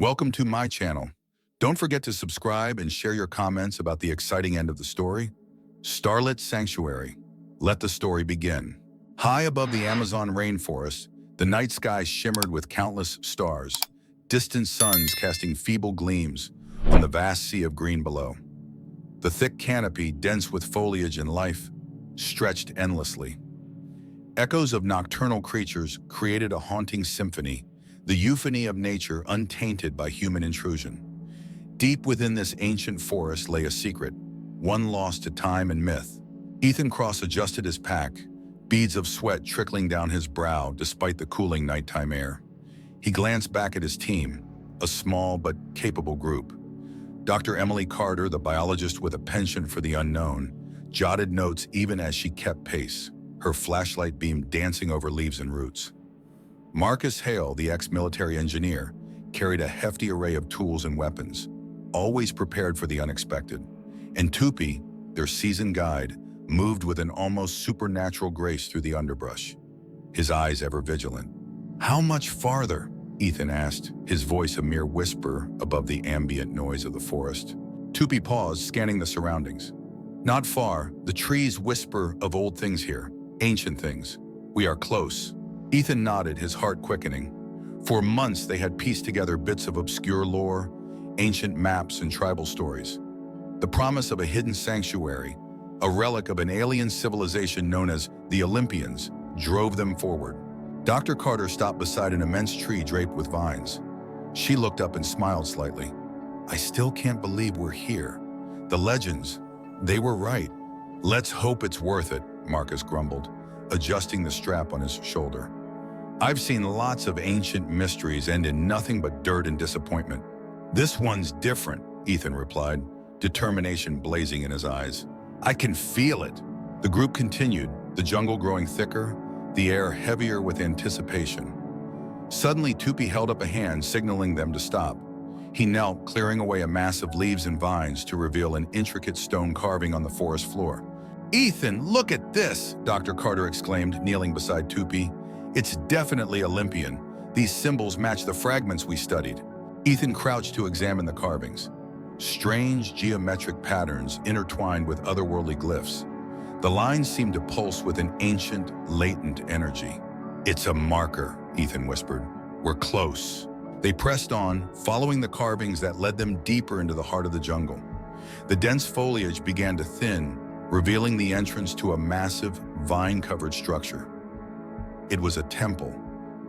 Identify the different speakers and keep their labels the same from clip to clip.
Speaker 1: Welcome to my channel. Don't forget to subscribe and share your comments about the exciting end of the story. Starlit Sanctuary. Let the story begin. High above the Amazon rainforest, the night sky shimmered with countless stars, distant suns casting feeble gleams on the vast sea of green below. The thick canopy, dense with foliage and life, stretched endlessly. Echoes of nocturnal creatures created a haunting symphony, the euphony of nature untainted by human intrusion. Deep within this ancient forest lay a secret, one lost to time and myth. Ethan Cross adjusted his pack, beads of sweat trickling down his brow despite the cooling nighttime air. He glanced back at his team, a small but capable group. Dr. Emily Carter, the biologist with a penchant for the unknown, jotted notes even as she kept pace, her flashlight beam dancing over leaves and roots. Marcus Hale, the ex-military engineer, carried a hefty array of tools and weapons, always prepared for the unexpected. And Tupi, their seasoned guide, moved with an almost supernatural grace through the underbrush, his eyes ever vigilant. "How much farther?" Ethan asked, his voice a mere whisper above the ambient noise of the forest. Tupi paused, scanning the surroundings. "Not far. The trees whisper of old things here, ancient things. We are close." Ethan nodded, his heart quickening. For months they had pieced together bits of obscure lore, ancient maps and tribal stories. The promise of a hidden sanctuary, a relic of an alien civilization known as the Olympians, drove them forward. Dr. Carter stopped beside an immense tree draped with vines. She looked up and smiled slightly. "I still can't believe we're here. The legends, they were right." "Let's hope it's worth it," Marcus grumbled, adjusting the strap on his shoulder. "I've seen lots of ancient mysteries end in nothing but dirt and disappointment. This one's different," Ethan replied, determination blazing in his eyes. "I can feel it." The group continued, the jungle growing thicker, the air heavier with anticipation. Suddenly, Tupi held up a hand, signaling them to stop. He knelt, clearing away a mass of leaves and vines to reveal an intricate stone carving on the forest floor. "Ethan, look at this!" Dr. Carter exclaimed, kneeling beside Tupi. "It's definitely Olympian. These symbols match the fragments we studied." Ethan crouched to examine the carvings. Strange geometric patterns intertwined with otherworldly glyphs. The lines seemed to pulse with an ancient, latent energy. "It's a marker," Ethan whispered. "We're close." They pressed on, following the carvings that led them deeper into the heart of the jungle. The dense foliage began to thin, revealing the entrance to a massive, vine-covered structure. It was a temple,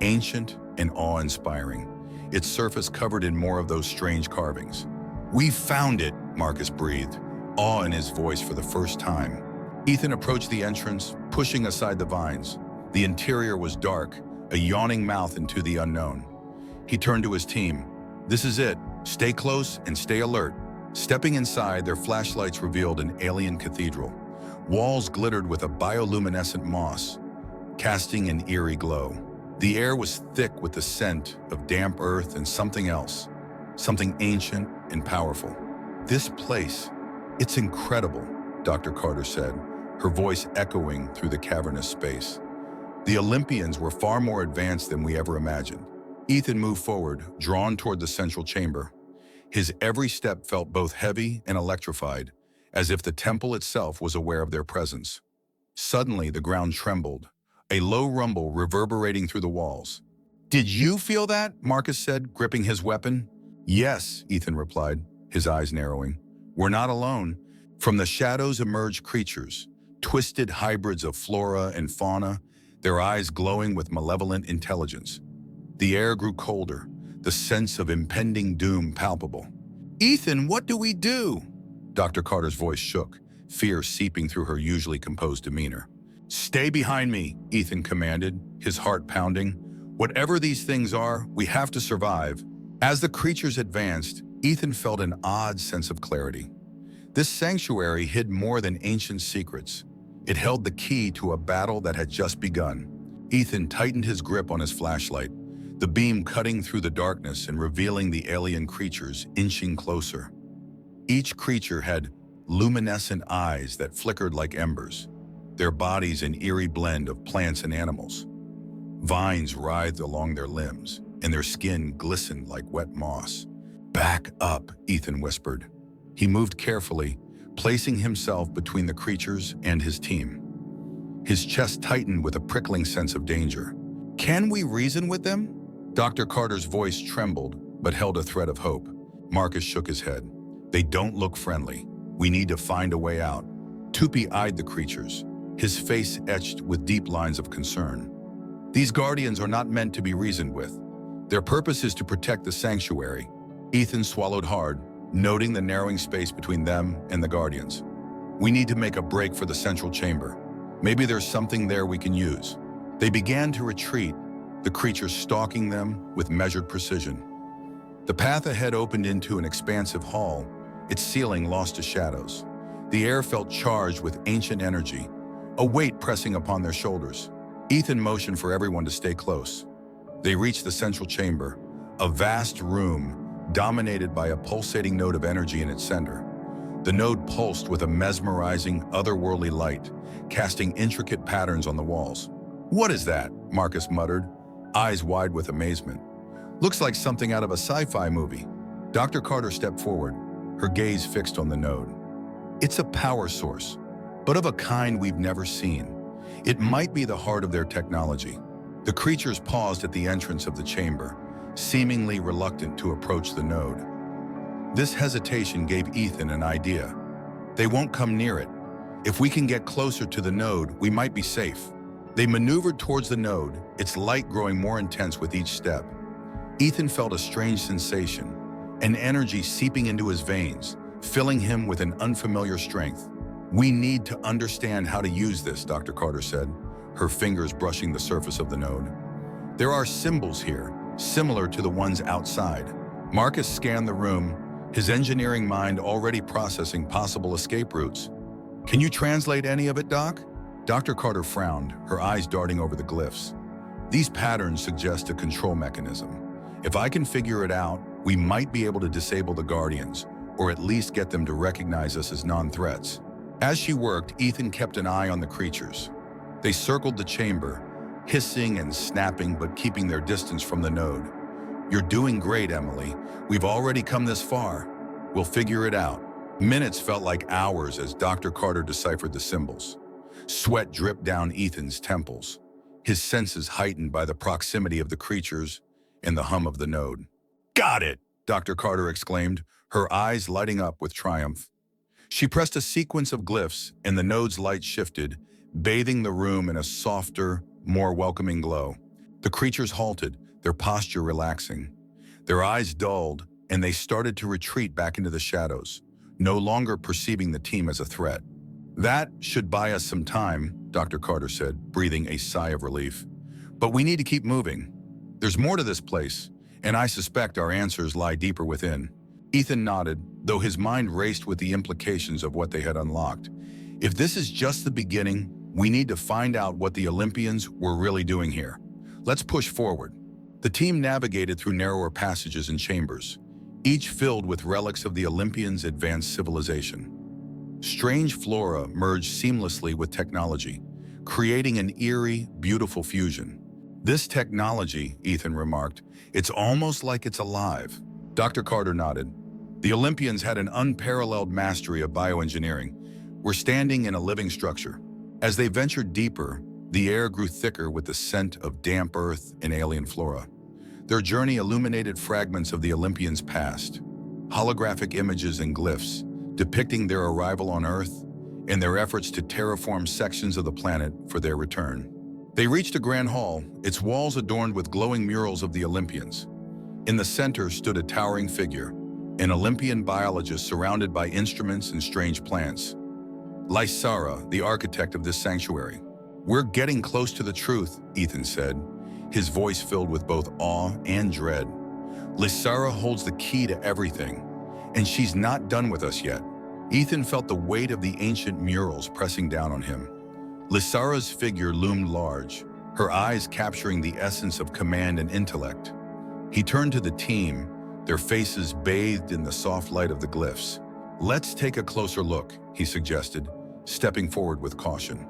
Speaker 1: ancient and awe-inspiring, its surface covered in more of those strange carvings. "We found it," Marcus breathed, awe in his voice for the first time. Ethan approached the entrance, pushing aside the vines. The interior was dark, a yawning mouth into the unknown. He turned to his team. "This is it. Stay close and stay alert." Stepping inside, their flashlights revealed an alien cathedral. Walls glittered with a bioluminescent moss, casting an eerie glow. The air was thick with the scent of damp earth and something else, something ancient and powerful. "This place, it's incredible," Dr. Carter said, her voice echoing through the cavernous space. "The Olympians were far more advanced than we ever imagined." Ethan moved forward, drawn toward the central chamber. His every step felt both heavy and electrified, as if the temple itself was aware of their presence. Suddenly, the ground trembled, a low rumble reverberating through the walls. "Did you feel that?" Marcus said, gripping his weapon. "Yes," Ethan replied, his eyes narrowing. "We're not alone." From the shadows emerged creatures, twisted hybrids of flora and fauna, their eyes glowing with malevolent intelligence. The air grew colder, the sense of impending doom palpable. "Ethan, what do we do?" Dr. Carter's voice shook, fear seeping through her usually composed demeanor. "Stay behind me," Ethan commanded, his heart pounding. "Whatever these things are, we have to survive." As the creatures advanced, Ethan felt an odd sense of clarity. This sanctuary hid more than ancient secrets. It held the key to a battle that had just begun. Ethan tightened his grip on his flashlight, the beam cutting through the darkness and revealing the alien creatures inching closer. Each creature had luminescent eyes that flickered like embers, their bodies an eerie blend of plants and animals. Vines writhed along their limbs, and their skin glistened like wet moss. "Back up," Ethan whispered. He moved carefully, placing himself between the creatures and his team. His chest tightened with a prickling sense of danger. "Can we reason with them?" Dr. Carter's voice trembled, but held a thread of hope. Marcus shook his head. "They don't look friendly. We need to find a way out." Tupi eyed the creatures, his face etched with deep lines of concern. "These guardians are not meant to be reasoned with. Their purpose is to protect the sanctuary." Ethan swallowed hard, noting the narrowing space between them and the guardians. "We need to make a break for the central chamber. Maybe there's something there we can use." They began to retreat, the creatures stalking them with measured precision. The path ahead opened into an expansive hall, its ceiling lost to shadows. The air felt charged with ancient energy, a weight pressing upon their shoulders. Ethan motioned for everyone to stay close. They reached the central chamber, a vast room dominated by a pulsating node of energy in its center. The node pulsed with a mesmerizing, otherworldly light, casting intricate patterns on the walls. "What is that?" Marcus muttered, eyes wide with amazement. "Looks like something out of a sci-fi movie." Dr. Carter stepped forward, her gaze fixed on the node. "It's a power source, but of a kind we've never seen. It might be the heart of their technology." The creatures paused at the entrance of the chamber, seemingly reluctant to approach the node. This hesitation gave Ethan an idea. "They won't come near it. If we can get closer to the node, we might be safe." They maneuvered towards the node, its light growing more intense with each step. Ethan felt a strange sensation, an energy seeping into his veins, filling him with an unfamiliar strength. "We need to understand how to use this," Dr. Carter said, her fingers brushing the surface of the node. "There are symbols here, similar to the ones outside." Marcus scanned the room, his engineering mind already processing possible escape routes. "Can you translate any of it, Doc?" Dr. Carter frowned, her eyes darting over the glyphs. "These patterns suggest a control mechanism. If I can figure it out, we might be able to disable the Guardians, or at least get them to recognize us as non-threats." As she worked, Ethan kept an eye on the creatures. They circled the chamber, hissing and snapping but keeping their distance from the node. "You're doing great, Emily. We've already come this far. We'll figure it out." Minutes felt like hours as Dr. Carter deciphered the symbols. Sweat dripped down Ethan's temples, his senses heightened by the proximity of the creatures and the hum of the node. "Got it!" Dr. Carter exclaimed, her eyes lighting up with triumph. She pressed a sequence of glyphs, and the node's light shifted, bathing the room in a softer, more welcoming glow. The creatures halted, their posture relaxing. Their eyes dulled, and they started to retreat back into the shadows, no longer perceiving the team as a threat. "That should buy us some time," Dr. Carter said, breathing a sigh of relief. "But we need to keep moving. There's more to this place, and I suspect our answers lie deeper within." Ethan nodded, though his mind raced with the implications of what they had unlocked. If this is just the beginning, we need to find out what the Olympians were really doing here. Let's push forward. The team navigated through narrower passages and chambers, each filled with relics of the Olympians' advanced civilization. Strange flora merged seamlessly with technology, creating an eerie, beautiful fusion. "This technology," Ethan remarked, "it's almost like it's alive." Dr. Carter nodded. The Olympians had an unparalleled mastery of bioengineering. "We're standing in a living structure." As they ventured deeper, the air grew thicker with the scent of damp earth and alien flora. Their journey illuminated fragments of the Olympians' past, holographic images and glyphs, depicting their arrival on Earth and their efforts to terraform sections of the planet for their return. They reached a grand hall, its walls adorned with glowing murals of the Olympians. In the center stood a towering figure, an Olympian biologist surrounded by instruments and strange plants. Lysara, the architect of this sanctuary. "We're getting close to the truth," Ethan said, his voice filled with both awe and dread. "Lysara holds the key to everything, and she's not done with us yet." Ethan felt the weight of the ancient murals pressing down on him. Lysara's figure loomed large, her eyes capturing the essence of command and intellect. He turned to the team, their faces bathed in the soft light of the glyphs. "Let's take a closer look," he suggested, stepping forward with caution.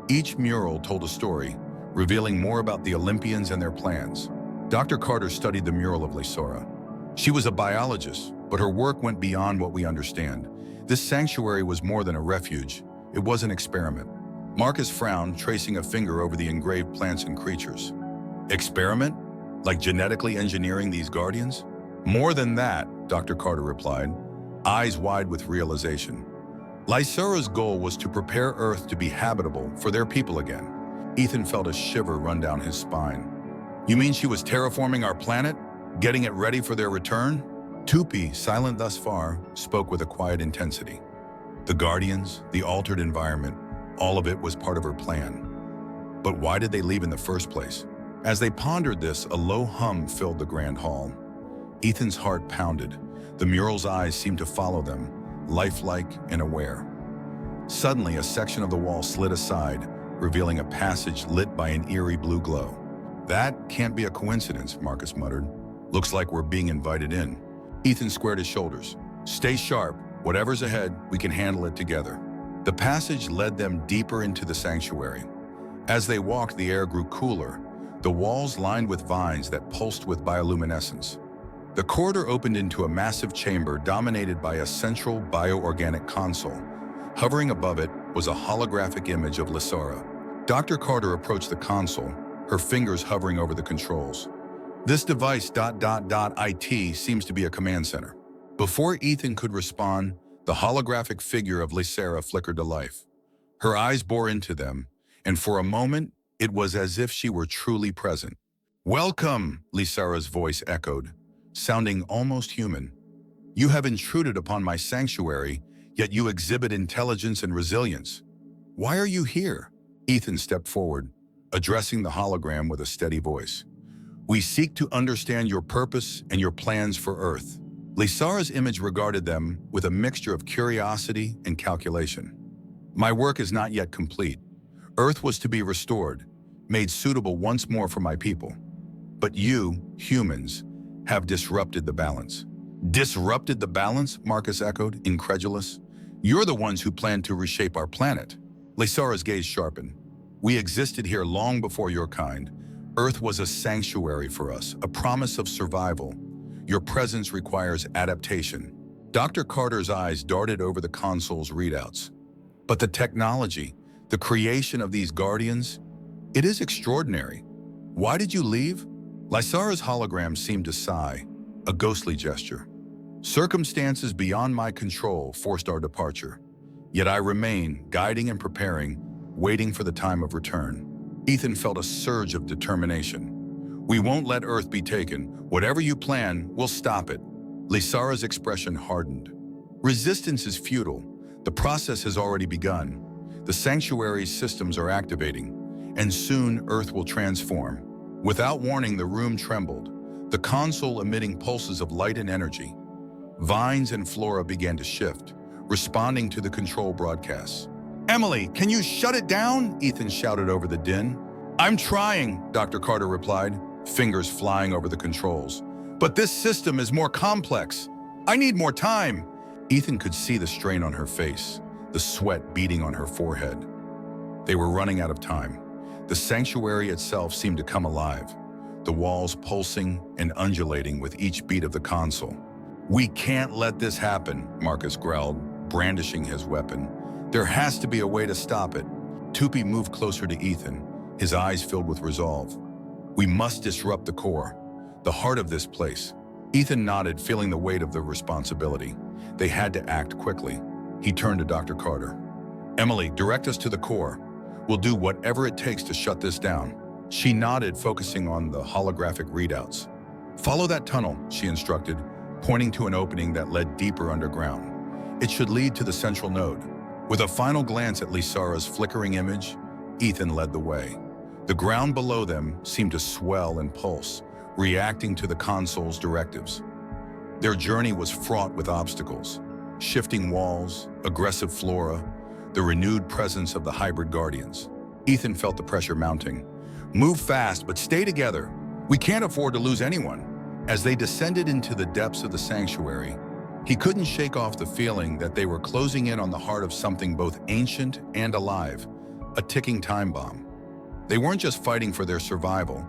Speaker 1: Each mural told a story, revealing more about the Olympians and their plans. Dr. Carter studied the mural of Lysara. She was a biologist, but her work went beyond what we understand. This sanctuary was more than a refuge. It was an experiment. Marcus frowned, tracing a finger over the engraved plants and creatures. Experiment? Like genetically engineering these guardians? More than that, Dr. Carter replied, eyes wide with realization. Lysara's goal was to prepare Earth to be habitable for their people again. Ethan felt a shiver run down his spine. You mean she was terraforming our planet? Getting it ready for their return? Tupi, silent thus far, spoke with a quiet intensity. The Guardians, the altered environment, all of it was part of her plan. But why did they leave in the first place? As they pondered this, a low hum filled the grand hall. Ethan's heart pounded. The mural's eyes seemed to follow them, lifelike and aware. Suddenly, a section of the wall slid aside, revealing a passage lit by an eerie blue glow. That can't be a coincidence, Marcus muttered. Looks like we're being invited in. Ethan squared his shoulders. Stay sharp. Whatever's ahead, we can handle it together. The passage led them deeper into the sanctuary. As they walked, the air grew cooler, the walls lined with vines that pulsed with bioluminescence. The corridor opened into a massive chamber dominated by a central bioorganic console. Hovering above it was a holographic image of Lysara. Dr. Carter approached the console, her fingers hovering over the controls. This device ... IT seems to be a command center. Before Ethan could respond, the holographic figure of Lysara flickered to life. Her eyes bore into them, and for a moment, it was as if she were truly present. Welcome, Lysara's voice echoed, sounding almost human. You have intruded upon my sanctuary, yet you exhibit intelligence and resilience. Why are you here? Ethan stepped forward, addressing the hologram with a steady voice. We seek to understand your purpose and your plans for Earth. Lysara's image regarded them with a mixture of curiosity and calculation. My work is not yet complete. Earth was to be restored, made suitable once more for my people. But you, humans, have disrupted the balance. Disrupted the balance? Marcus echoed, incredulous. You're the ones who planned to reshape our planet. Lysara's gaze sharpened. We existed here long before your kind. Earth was a sanctuary for us, a promise of survival. Your presence requires adaptation. Dr. Carter's eyes darted over the console's readouts. But the technology, the creation of these guardians, it is extraordinary. Why did you leave? Lysara's hologram seemed to sigh, a ghostly gesture. Circumstances beyond my control forced our departure. Yet I remain, guiding and preparing, waiting for the time of return. Ethan felt a surge of determination. We won't let Earth be taken. Whatever you plan, we'll stop it. Lysara's expression hardened. Resistance is futile. The process has already begun. The sanctuary's systems are activating, and soon Earth will transform. Without warning, the room trembled, the console emitting pulses of light and energy. Vines and flora began to shift, responding to the control broadcasts. Emily, can you shut it down? Ethan shouted over the din. I'm trying, Dr. Carter replied, fingers flying over the controls. But this system is more complex. I need more time. Ethan could see the strain on her face, the sweat beading on her forehead. They were running out of time. The sanctuary itself seemed to come alive, the walls pulsing and undulating with each beat of the console. We can't let this happen, Marcus growled, brandishing his weapon. There has to be a way to stop it. Tupi moved closer to Ethan, his eyes filled with resolve. We must disrupt the core, the heart of this place. Ethan nodded, feeling the weight of the responsibility. They had to act quickly. He turned to Dr. Carter. Emily, direct us to the core. We'll do whatever it takes to shut this down. She nodded, focusing on the holographic readouts. Follow that tunnel, she instructed, pointing to an opening that led deeper underground. It should lead to the central node. With a final glance at Lysara's flickering image, Ethan led the way. The ground below them seemed to swell and pulse, reacting to the console's directives. Their journey was fraught with obstacles, shifting walls, aggressive flora, the renewed presence of the hybrid guardians. Ethan felt the pressure mounting. Move fast, but stay together. We can't afford to lose anyone. As they descended into the depths of the sanctuary, he couldn't shake off the feeling that they were closing in on the heart of something both ancient and alive, a ticking time bomb. They weren't just fighting for their survival.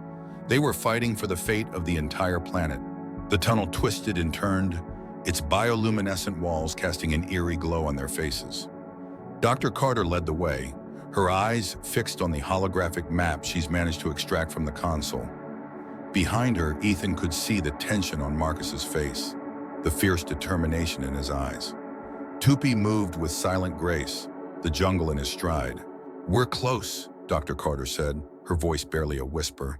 Speaker 1: They were fighting for the fate of the entire planet. The tunnel twisted and turned, its bioluminescent walls casting an eerie glow on their faces. Dr. Carter led the way, her eyes fixed on the holographic map she's managed to extract from the console. Behind her, Ethan could see the tension on Marcus's face, the fierce determination in his eyes. Tupi moved with silent grace, the jungle in his stride. "We're close," Dr. Carter said, her voice barely a whisper.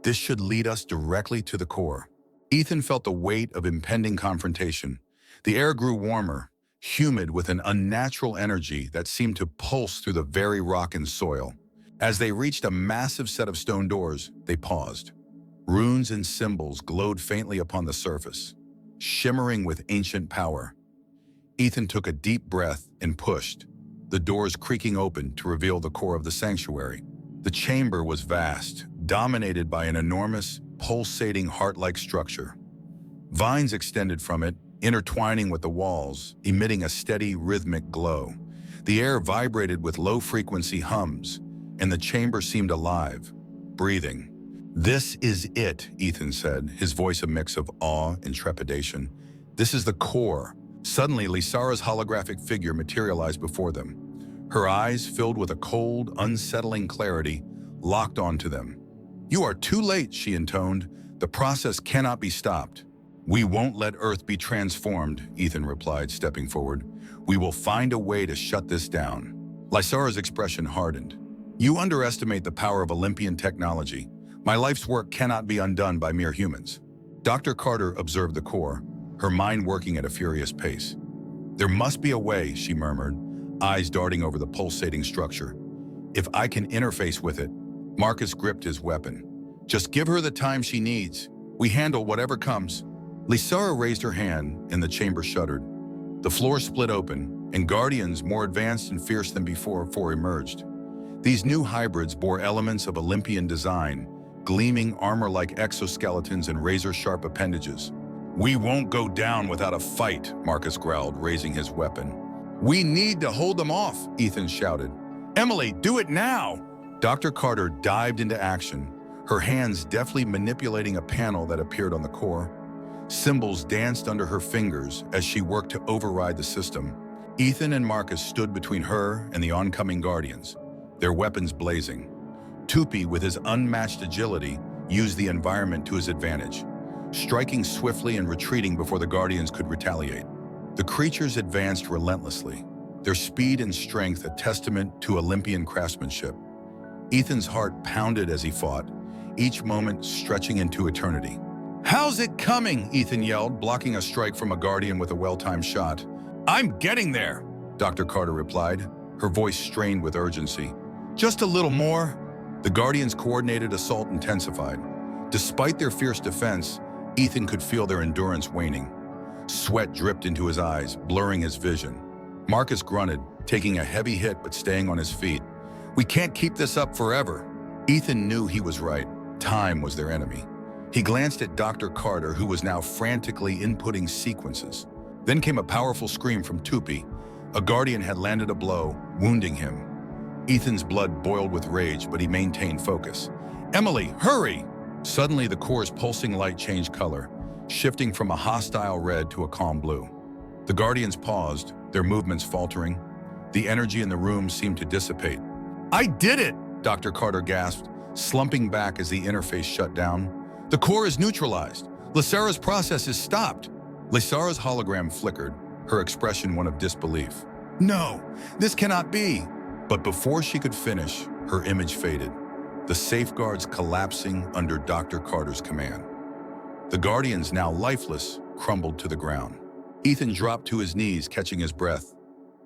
Speaker 1: "This should lead us directly to the core." Ethan felt the weight of impending confrontation. The air grew warmer, humid with an unnatural energy that seemed to pulse through the very rock and soil. As they reached a massive set of stone doors, they paused. Runes and symbols glowed faintly upon the surface, shimmering with ancient power. Ethan took a deep breath and pushed, the doors creaking open to reveal the core of the sanctuary. The chamber was vast, dominated by an enormous, pulsating heart-like structure. Vines extended from it, intertwining with the walls, emitting a steady, rhythmic glow. The air vibrated with low-frequency hums, and the chamber seemed alive, breathing. "This is it," Ethan said, his voice a mix of awe and trepidation. "This is the core." Suddenly, Lysara's holographic figure materialized before them. Her eyes, filled with a cold, unsettling clarity, locked onto them. "You are too late," she intoned. "The process cannot be stopped." "We won't let Earth be transformed," Ethan replied, stepping forward. "We will find a way to shut this down." Lysara's expression hardened. "You underestimate the power of Olympian technology. My life's work cannot be undone by mere humans." Dr. Carter observed the core, her mind working at a furious pace. "There must be a way," she murmured, eyes darting over the pulsating structure. "If I can interface with it." Marcus gripped his weapon. "Just give her the time she needs. We handle whatever comes." Lysara raised her hand, and the chamber shuddered. The floor split open, and guardians more advanced and fierce than before emerged. These new hybrids bore elements of Olympian design, gleaming armor-like exoskeletons and razor-sharp appendages. "We won't go down without a fight," Marcus growled, raising his weapon. "We need to hold them off," Ethan shouted. "Emily, do it now!" Dr. Carter dived into action, her hands deftly manipulating a panel that appeared on the core. Symbols danced under her fingers as she worked to override the system. Ethan and Marcus stood between her and the oncoming guardians, their weapons blazing. Tupi, with his unmatched agility, used the environment to his advantage, striking swiftly and retreating before the guardians could retaliate. The creatures advanced relentlessly, their speed and strength a testament to Olympian craftsmanship. Ethan's heart pounded as he fought, each moment stretching into eternity. "How's it coming?" Ethan yelled, blocking a strike from a guardian with a well-timed shot. "I'm getting there," Dr. Carter replied, her voice strained with urgency. "Just a little more." The guardians' coordinated assault intensified. Despite their fierce defense, Ethan could feel their endurance waning. Sweat dripped into his eyes, blurring his vision. Marcus grunted, taking a heavy hit but staying on his feet. "We can't keep this up forever." Ethan knew he was right. Time was their enemy. He glanced at Dr. Carter, who was now frantically inputting sequences. Then came a powerful scream from Tupi. A guardian had landed a blow, wounding him. Ethan's blood boiled with rage, but he maintained focus. "Emily, hurry!" Suddenly, the core's pulsing light changed color, shifting from a hostile red to a calm blue. The guardians paused, their movements faltering. The energy in the room seemed to dissipate. "I did it!" Dr. Carter gasped, slumping back as the interface shut down. "The core is neutralized. Lysara's process is stopped." Lysara's hologram flickered, her expression one of disbelief. "No, this cannot be." But before she could finish, her image faded, the safeguards collapsing under Dr. Carter's command. The guardians, now lifeless, crumbled to the ground. Ethan dropped to his knees, catching his breath.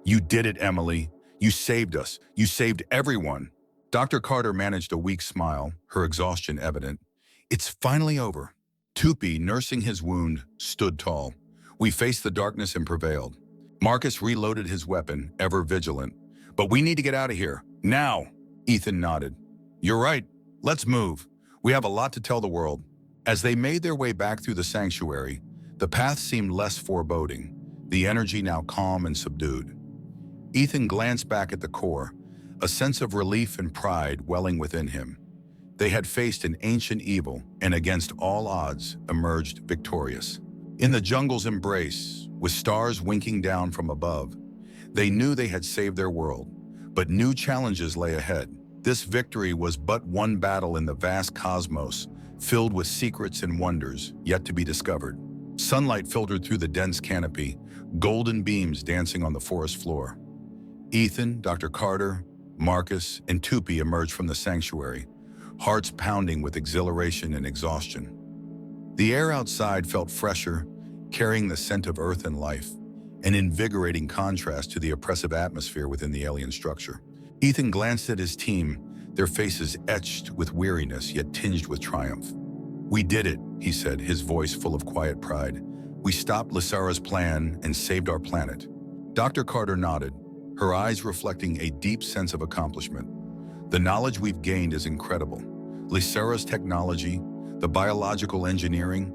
Speaker 1: "You did it, Emily. You saved us. You saved everyone." Dr. Carter managed a weak smile, her exhaustion evident. "It's finally over." Tupi, nursing his wound, stood tall. "We faced the darkness and prevailed." Marcus reloaded his weapon, ever vigilant. "But we need to get out of here, now." Ethan nodded. "You're right. Let's move. We have a lot to tell the world." As they made their way back through the sanctuary, the path seemed less foreboding, the energy now calm and subdued. Ethan glanced back at the core, a sense of relief and pride welling within him. They had faced an ancient evil and against all odds emerged victorious. In the jungle's embrace, with stars winking down from above, they knew they had saved their world, but new challenges lay ahead. This victory was but one battle in the vast cosmos, filled with secrets and wonders yet to be discovered. Sunlight filtered through the dense canopy, golden beams dancing on the forest floor. Ethan, Dr. Carter, Marcus, and Tupi emerged from the sanctuary, hearts pounding with exhilaration and exhaustion. The air outside felt fresher, carrying the scent of earth and life, an invigorating contrast to the oppressive atmosphere within the alien structure. Ethan glanced at his team, their faces etched with weariness yet tinged with triumph. "We did it," he said, his voice full of quiet pride. "We stopped Lysara's plan and saved our planet." Dr. Carter nodded, her eyes reflecting a deep sense of accomplishment. "The knowledge we've gained is incredible. Lysara's technology, the biological engineering,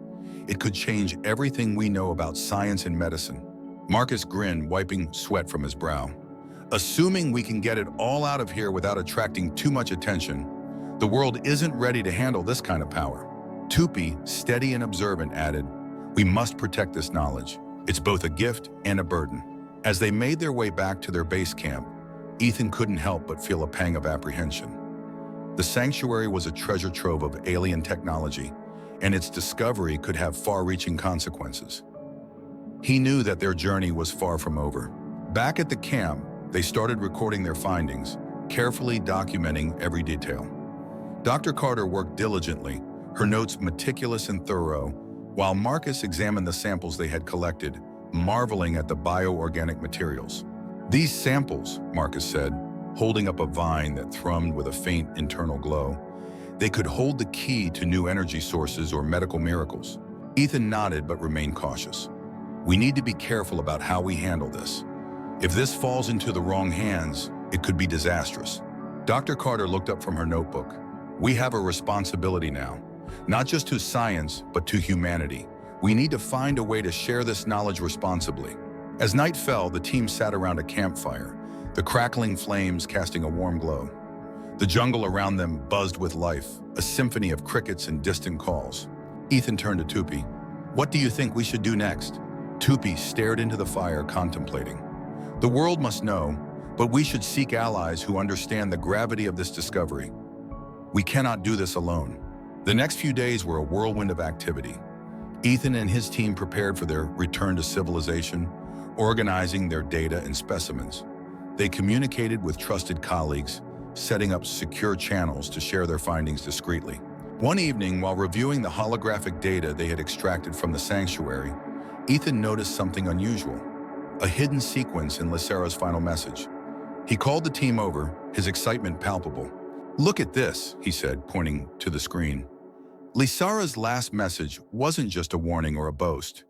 Speaker 1: it could change everything we know about science and medicine." Marcus grinned, wiping sweat from his brow. "Assuming we can get it all out of here without attracting too much attention, the world isn't ready to handle this kind of power." Tupi, steady and observant, added, "We must protect this knowledge. It's both a gift and a burden." As they made their way back to their base camp, Ethan couldn't help but feel a pang of apprehension. The sanctuary was a treasure trove of alien technology, and its discovery could have far-reaching consequences. He knew that their journey was far from over. Back at the camp, they started recording their findings, carefully documenting every detail. Dr. Carter worked diligently, her notes meticulous and thorough, while Marcus examined the samples they had collected, marveling at the bioorganic materials. "These samples," Marcus said, holding up a vine that thrummed with a faint internal glow, "they could hold the key to new energy sources or medical miracles." Ethan nodded but remained cautious. "We need to be careful about how we handle this. If this falls into the wrong hands, it could be disastrous." Dr. Carter looked up from her notebook. "We have a responsibility now, not just to science, but to humanity. We need to find a way to share this knowledge responsibly." As night fell, the team sat around a campfire, the crackling flames casting a warm glow. The jungle around them buzzed with life, a symphony of crickets and distant calls. Ethan turned to Tupi. "What do you think we should do next?" Tupi stared into the fire, contemplating. "The world must know, but we should seek allies who understand the gravity of this discovery. We cannot do this alone." The next few days were a whirlwind of activity. Ethan and his team prepared for their return to civilization, organizing their data and specimens. They communicated with trusted colleagues, setting up secure channels to share their findings discreetly. One evening, while reviewing the holographic data they had extracted from the sanctuary, Ethan noticed something unusual, a hidden sequence in Lysara's final message. He called the team over, his excitement palpable. "Look at this," he said, pointing to the screen. "Lysara's last message wasn't just a warning or a boast.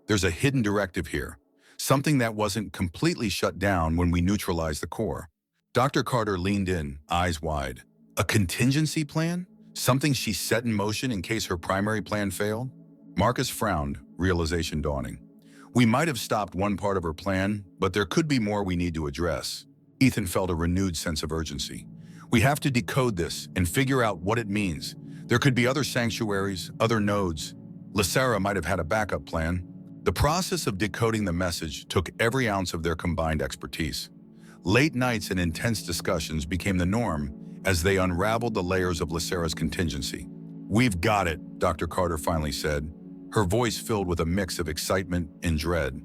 Speaker 1: There's a hidden directive here, something that wasn't completely shut down when we neutralized the core." Dr. Carter leaned in, eyes wide. "A contingency plan? Something she set in motion in case her primary plan failed?" Marcus frowned, realization dawning. "We might have stopped one part of her plan, but there could be more we need to address." Ethan felt a renewed sense of urgency. "We have to decode this and figure out what it means. There could be other sanctuaries, other nodes. Lysara might have had a backup plan." The process of decoding the message took every ounce of their combined expertise. Late nights and intense discussions became the norm as they unraveled the layers of Lysara's contingency. "We've got it," Dr. Carter finally said, her voice filled with a mix of excitement and dread.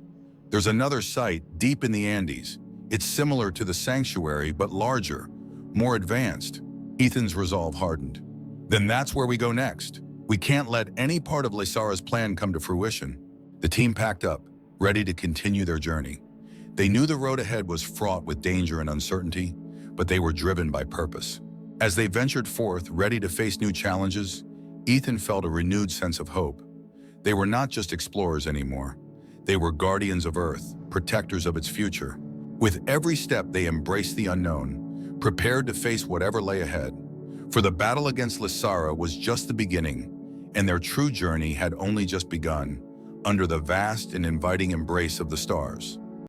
Speaker 1: "There's another site deep in the Andes. It's similar to the sanctuary, but larger, more advanced." Ethan's resolve hardened. "Then that's where we go next. We can't let any part of Lysara's plan come to fruition." The team packed up, ready to continue their journey. They knew the road ahead was fraught with danger and uncertainty, but they were driven by purpose. As they ventured forth, ready to face new challenges, Ethan felt a renewed sense of hope. They were not just explorers anymore. They were guardians of Earth, protectors of its future. With every step, they embraced the unknown, prepared to face whatever lay ahead. For the battle against Lysara was just the beginning, and their true journey had only just begun, under the vast and inviting embrace of the stars.